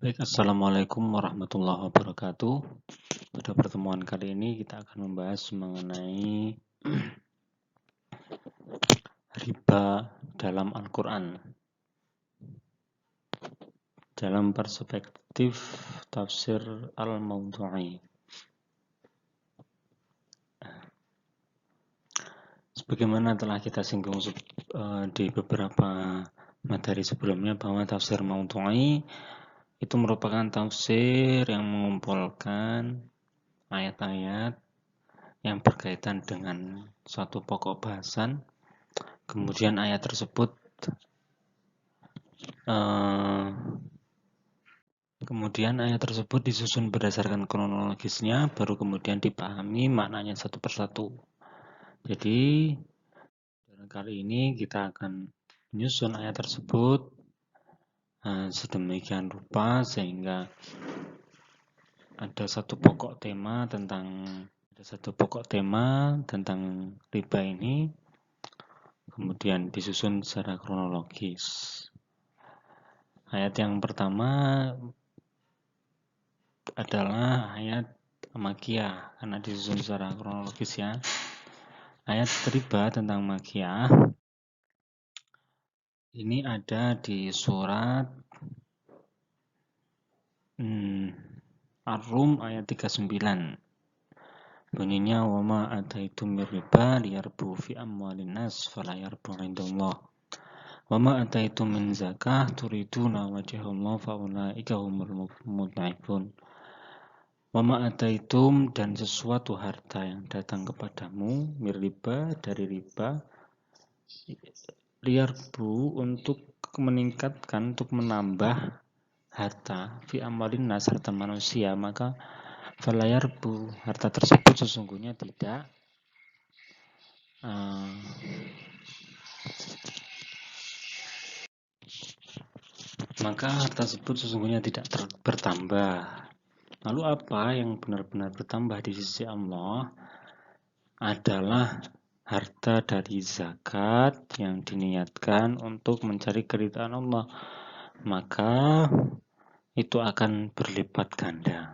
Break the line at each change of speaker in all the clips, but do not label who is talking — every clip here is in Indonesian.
Baik, Assalamualaikum warahmatullahi wabarakatuh. Pada pertemuan kali ini kita akan membahas mengenai riba dalam Al-Quran dalam perspektif tafsir Al-Mawdu'i. Sebagaimana telah kita singgung di beberapa materi sebelumnya, bahwa tafsir Mawdu'i itu merupakan tafsir yang mengumpulkan ayat-ayat yang berkaitan dengan suatu pokok bahasan. Kemudian ayat tersebut disusun berdasarkan kronologisnya, baru kemudian dipahami maknanya satu persatu. Jadi dalam kali ini kita akan menyusun ayat tersebut sedemikian rupa sehingga ada satu pokok tema tentang riba ini, kemudian disusun secara kronologis. Ayat yang pertama adalah ayat Makkiyah karena disusun secara kronologis ya. Ayat riba tentang Makkiyah ini ada di surat Ar-Rum ayat 39. Bunyinya wa ma ataitum mir riba liyarbu fi amwalin nas fala yarbu 'indallah. Wa ma ataitum min zakah turiduna wajhallah fa ulaika humul mudha'ifun. Wa ma ataitum, dan sesuatu harta yang datang kepadamu mir riba, dari riba, liyarbu, untuk meningkatkan, untuk menambah harta fi amwalin nas, harta manusia, maka falayarbu, harta tersebut sesungguhnya tidak bertambah. Lalu apa yang benar-benar bertambah di sisi Allah adalah harta dari zakat yang diniatkan untuk mencari keridhaan Allah, maka itu akan berlipat ganda.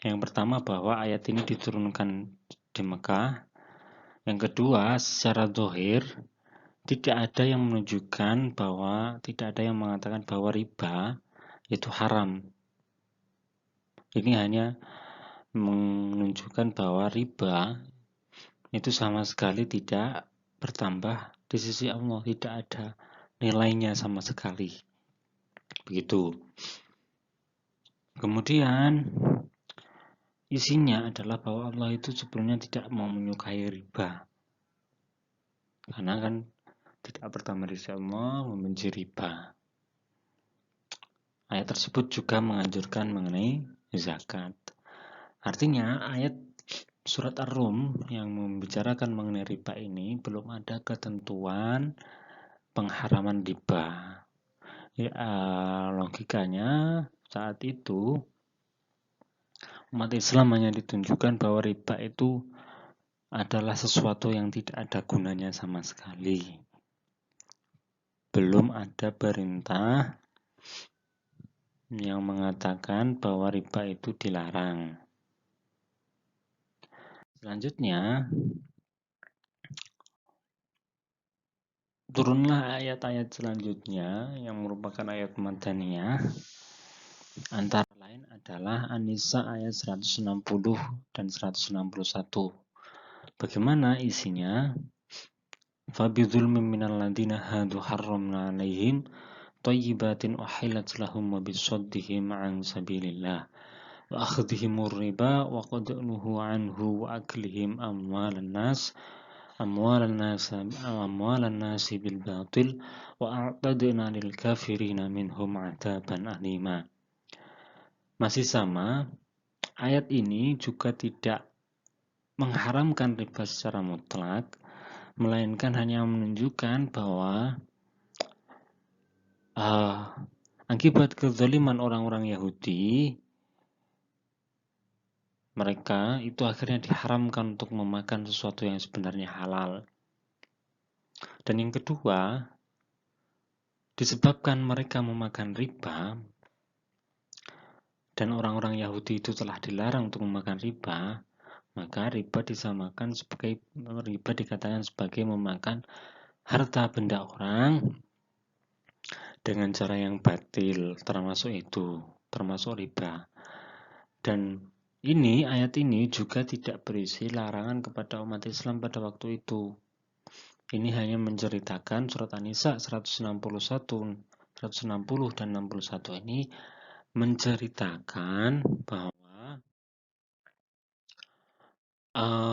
Yang pertama, bahwa ayat ini diturunkan di Mekah. Yang kedua, secara zahir tidak ada yang menunjukkan bahwa, tidak ada yang mengatakan bahwa riba itu haram. Ini hanya menunjukkan bahwa riba itu sama sekali tidak bertambah di sisi Allah, tidak ada nilainya sama sekali. Begitu. Kemudian isinya adalah bahwa Allah itu sebenarnya tidak mau menyukai riba. Karena kan tidak bertambah di sisi Allah, membenci riba. Ayat tersebut juga menganjurkan mengenai zakat. Artinya ayat surat Ar-Rum yang membicarakan mengenai riba ini belum ada ketentuan pengharaman riba. Logikanya saat itu umat Islam hanya ditunjukkan bahwa riba itu adalah sesuatu yang tidak ada gunanya sama sekali. Belum ada perintah yang mengatakan bahwa riba itu dilarang. Selanjutnya, turunlah ayat-ayat selanjutnya yang merupakan ayat Madaniyah. Antara lain adalah An-Nisa ayat 160 dan 161. Bagaimana isinya? Fabidhulmin minal ladina hadu harramna alaihim thayyibatin uhillat lahum wa bisaddihim an sabilillah wa akhdhihimur riba wa qad nuhu anhu wa aklihim amwalan nasi bil batil wa a'tadna lil kafirina minhum 'adzaban alima. Masih sama, ayat ini juga tidak mengharamkan riba secara mutlak, melainkan hanya menunjukkan bahwa akibat kezaliman orang-orang Yahudi, mereka itu akhirnya diharamkan untuk memakan sesuatu yang sebenarnya halal. Dan yang kedua, disebabkan mereka memakan riba, dan orang-orang Yahudi itu telah dilarang untuk memakan riba, maka riba dikatakan sebagai memakan harta benda orang dengan cara yang batil, termasuk riba. Dan ayat ini juga tidak berisi larangan kepada umat Islam pada waktu itu. Ini hanya menceritakan surat An-Nisa 160 dan 61 ini menceritakan bahwa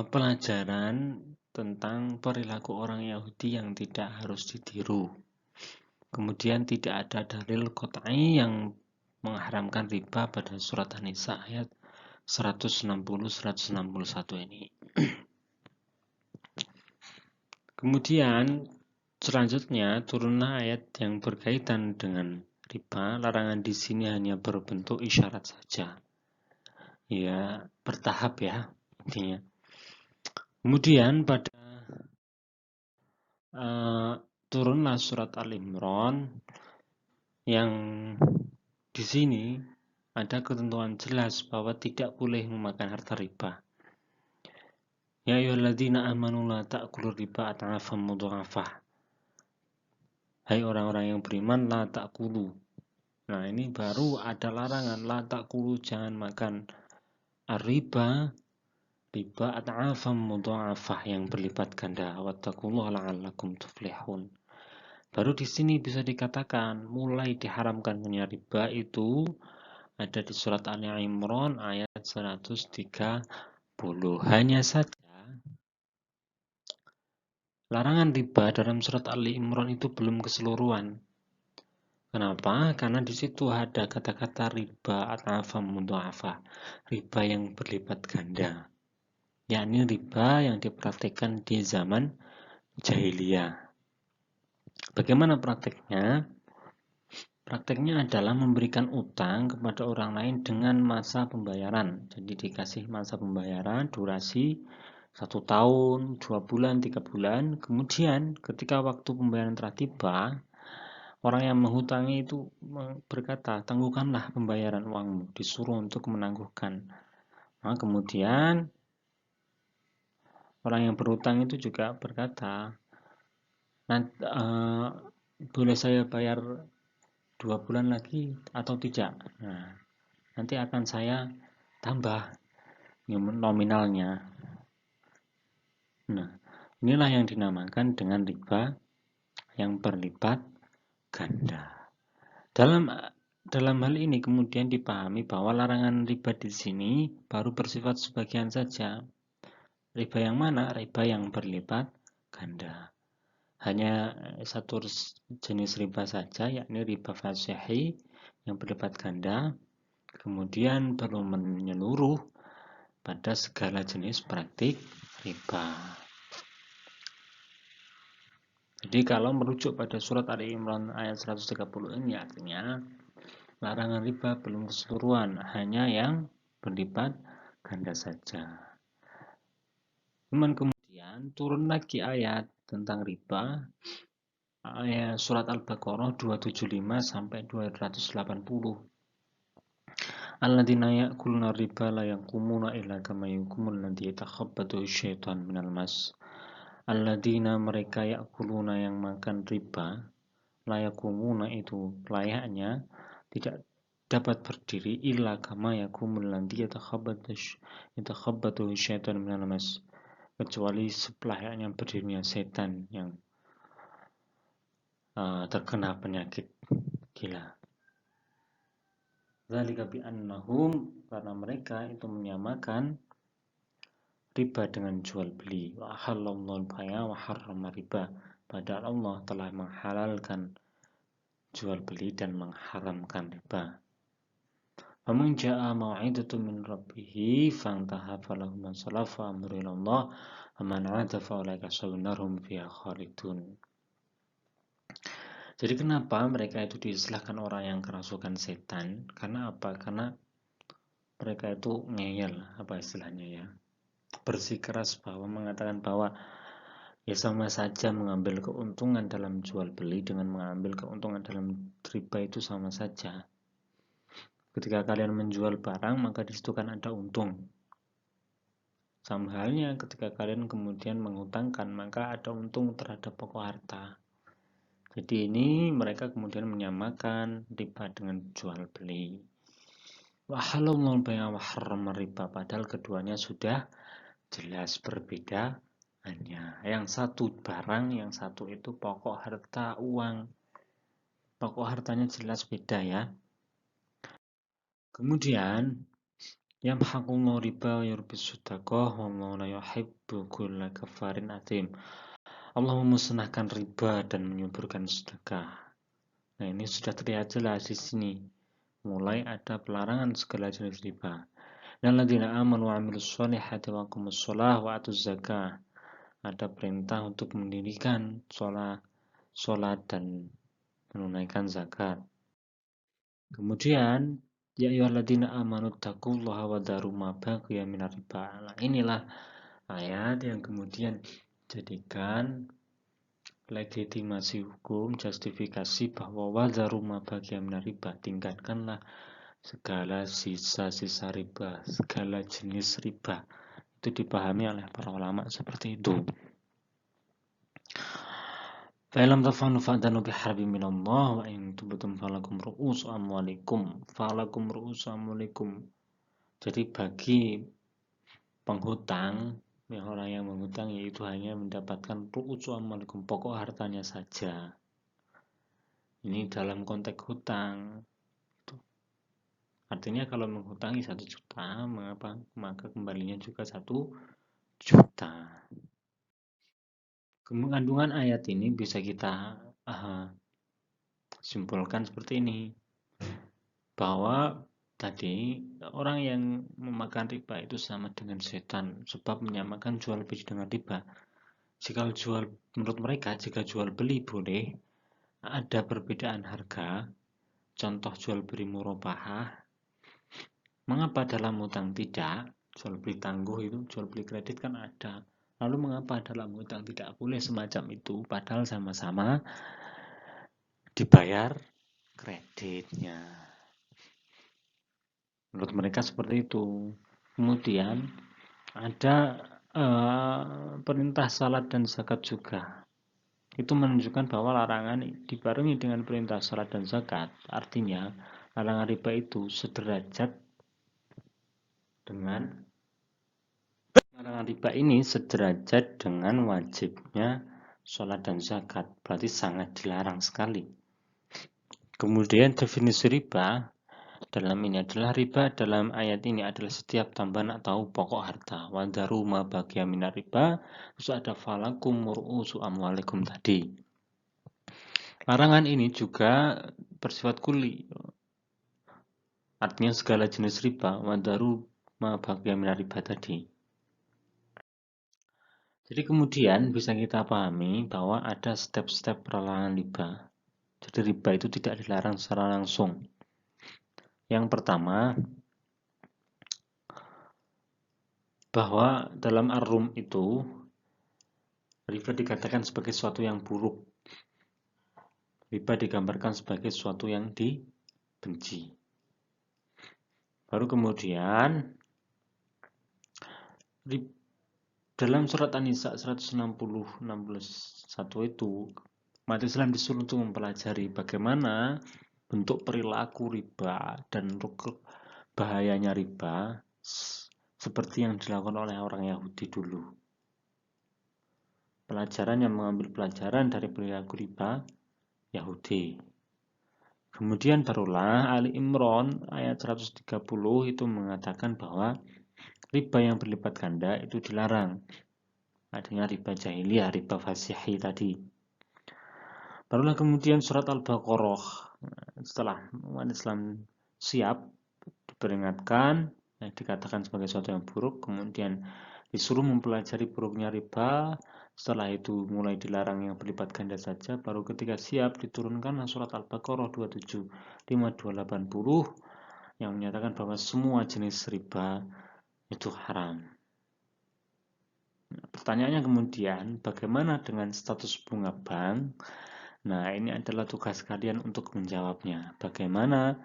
pelajaran tentang perilaku orang Yahudi yang tidak harus ditiru. Kemudian tidak ada dalil qat'i yang mengharamkan riba pada surat An-Nisa ayat 160-161 ini. Kemudian selanjutnya turunlah ayat yang berkaitan dengan riba. Larangan di sini hanya berbentuk isyarat saja. Ya, bertahap ya intinya. Kemudian pada turunlah surat Al-Imran yang di sini ada ketentuan jelas bahwa tidak boleh memakan harta riba. Ya ayyuhalladzina amanu la ta'kulu riba ad'afan mudha'afah. Hai orang-orang yang beriman, la ta'kulu. Nah, ini baru ada larangan, la ta'kulu, jangan makan riba ad'afan mudha'afah yang berlipat ganda. Wattaqullaha la'allakum tuflihun. Baru di sini bisa dikatakan mulai diharamkannya riba itu ada di surat Ali Imran ayat 130. Hanya saja larangan riba dalam surat Ali Imran itu belum keseluruhan. Kenapa? Karena di situ ada kata-kata riba ad'afan mudha'afah, riba yang berlipat ganda. Yakni riba yang dipraktikkan di zaman jahiliyah. Bagaimana prakteknya? Prakteknya adalah memberikan utang kepada orang lain dengan masa pembayaran. Jadi dikasih masa pembayaran, durasi 1 tahun, 2 bulan, 3 bulan. Kemudian ketika waktu pembayaran telah tiba, orang yang menghutangi itu berkata, tangguhkanlah pembayaran uangmu, disuruh untuk menangguhkan. Nah, kemudian orang yang berhutang itu juga berkata, boleh saya bayar 2 bulan lagi atau tidak? Nah, nanti akan saya tambah nominalnya. Nah, inilah yang dinamakan dengan riba yang berlipat ganda. Dalam hal ini kemudian dipahami bahwa larangan riba di sini baru bersifat sebagian saja. Riba yang mana? Riba yang berlipat ganda. Hanya satu jenis riba saja, yakni riba fasihi yang berlipat ganda. Kemudian perlu menyeluruh pada segala jenis praktik riba. Jadi kalau merujuk pada surat Ali Imran ayat 130 ini artinya larangan riba belum keseluruhan, hanya yang berlipat ganda saja. Kemudian turun lagi ayat tentang riba, ayat surat Al-Baqarah 275 sampai 280. Alladzina ya'kuluna riba la yaqumuna illa kama yaqumul ladzi yatakhabbathu syaitan minal mas. Alladzina mereka ya'kuluna yang makan riba, la yaqumuna itu layaknya tidak dapat berdiri illa kama yaqumul ladzi yatakhabbathu syaitan minal mas, kecuali selayaknya berdirinya setan yang terkena penyakit gila. Dzalika bi annahum, karena mereka itu menyamakan riba dengan jual beli. Wa halallahu al-bai'a wa harrama riba. Padahal Allah telah menghalalkan jual beli dan mengharamkan riba. Faman jaa'a mau'izatun min rabbih fantaha falahu ma salafa amru ila Allah wa man 'ada fa ulaika ashabun fiha khalidun. Jadi kenapa mereka itu diistilahkan orang yang kerasukan setan? Karena apa? Karena mereka itu ngeyel, apa istilahnya ya? Bersikeras bahwa mengatakan bahwa ya sama saja mengambil keuntungan dalam jual beli dengan mengambil keuntungan dalam riba itu sama saja. Ketika kalian menjual barang, maka di situ kan ada untung. Sama halnya ketika kalian kemudian menghutangkan, maka ada untung terhadap pokok harta. Jadi ini mereka kemudian menyamakan riba dengan jual beli. Wahalallahul bai'a wa harrama riba, padahal keduanya sudah jelas perbedaannya. Yang satu barang, yang satu itu pokok harta uang. Pokok hartanya jelas beda ya. Kemudian yamhaqullahu riba wa yurbis shadaqah wallahu la yuhibbu kulla kafarin atim. Allah memusnahkan riba dan menyuburkan sedekah. Nah, ini sudah terlihat jelas di sini. Mulai ada pelarangan segala jenis riba. Dan ladzina amanu wa 'amilus shalihati wa aqamus shalah wa atuz zakah. Ada perintah untuk mendirikan salat dan menunaikan zakat. Kemudian ya ayyuhalladzina amanu taqullaha wa daru ma baqiya minar riba. Nah, inilah ayat yang kemudian jadikan legitimasi hukum, justifikasi bahwa wadharu ma baqiya minar riba, tingkatkanlah segala sisa-sisa riba, segala jenis riba. Itu dipahami oleh para ulama seperti itu. Fa'ilam tafanu fa'danu biharbi minallah wa in tubtum falakum ru'usu amwalikum. Jadi bagi penghutang, orang yang menghutang yaitu hanya mendapatkan ru'usu amwalikum, pokok hartanya saja. Ini dalam konteks hutang. Artinya kalau menghutangi 1 juta, maka kembalinya juga 1 juta. Kandungan ayat ini bisa kita simpulkan seperti ini, bahwa tadi orang yang memakan riba itu sama dengan setan, sebab menyamakan jual beli dengan riba. Jika menurut mereka, jika jual beli boleh, ada perbedaan harga, contoh jual beli murabahah. Mengapa dalam hutang tidak? Jual beli tangguh itu, jual beli kredit kan ada. Lalu mengapa dalam hutang tidak boleh semacam itu? Padahal sama-sama dibayar kreditnya. Menurut mereka seperti itu. Kemudian ada perintah salat dan zakat juga. Itu menunjukkan bahwa larangan dibarengi dengan perintah salat dan zakat. Artinya larangan riba itu sederajat dengan larangan riba ini sederajat dengan wajibnya sholat dan zakat. Berarti sangat dilarang sekali. Kemudian definisi riba dalam ini adalah riba dalam ayat ini adalah setiap tambahan atau pokok harta. Wadharu ma baqiya minar riba. Terus ada falakum ru'usu amwalikum tadi. Larangan ini juga bersifat kuli. Artinya segala jenis riba. Wadharu ma baqiya minar riba tadi. Jadi kemudian bisa kita pahami bahwa ada step-step pelarangan riba. Jadi riba itu tidak dilarang secara langsung. Yang pertama, bahwa dalam ar-rum itu riba dikatakan sebagai sesuatu yang buruk. Riba digambarkan sebagai sesuatu yang dibenci. Baru kemudian dalam surat An-Nisa 160-61 itu umat Islam disuruh untuk mempelajari bagaimana bentuk perilaku riba dan bahayanya riba seperti yang dilakukan oleh orang Yahudi dulu. Pelajaran yang mengambil pelajaran dari perilaku riba Yahudi. Kemudian barulah Ali Imran ayat 130 itu mengatakan bahwa riba yang berlipat ganda itu dilarang. Adanya riba jahiliyah, riba fasihi tadi. Barulah kemudian surat Al-Baqarah, setelah umat Islam siap diperingatkan, dikatakan sebagai sesuatu yang buruk, kemudian disuruh mempelajari buruknya riba. Setelah itu mulai dilarang yang berlipat ganda saja. Baru ketika siap diturunkan surat Al-Baqarah 27, 5280 yang menyatakan bahwa semua jenis riba itu haram. Pertanyaannya kemudian, bagaimana dengan status bunga bank? Nah, ini adalah tugas kalian untuk menjawabnya. Bagaimana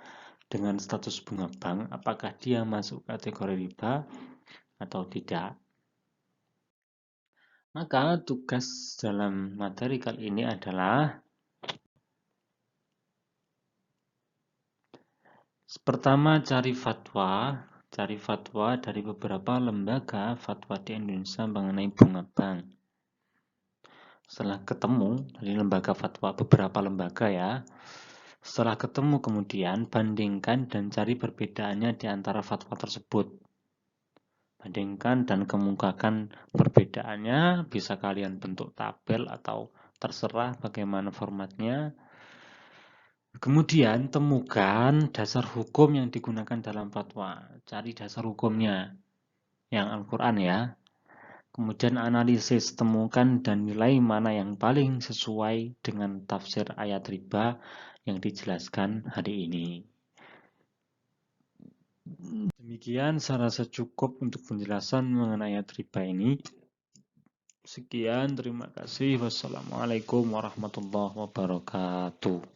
dengan status bunga bank, apakah dia masuk kategori riba atau tidak. Maka tugas dalam materi kali ini adalah pertama cari fatwa dari beberapa lembaga fatwa di Indonesia mengenai bunga bank. Setelah ketemu dari beberapa lembaga ya, setelah ketemu kemudian bandingkan dan cari perbedaannya di antara fatwa tersebut. Bandingkan dan kemukakan perbedaannya, bisa kalian bentuk tabel atau terserah bagaimana formatnya. Kemudian temukan dasar hukum yang digunakan dalam fatwa. Cari dasar hukumnya yang Al-Quran ya. Kemudian analisis, temukan dan nilai mana yang paling sesuai dengan tafsir ayat riba yang dijelaskan hari ini. Demikian saya rasa cukup untuk penjelasan mengenai ayat riba ini. Sekian, terima kasih. Wassalamualaikum warahmatullahi wabarakatuh.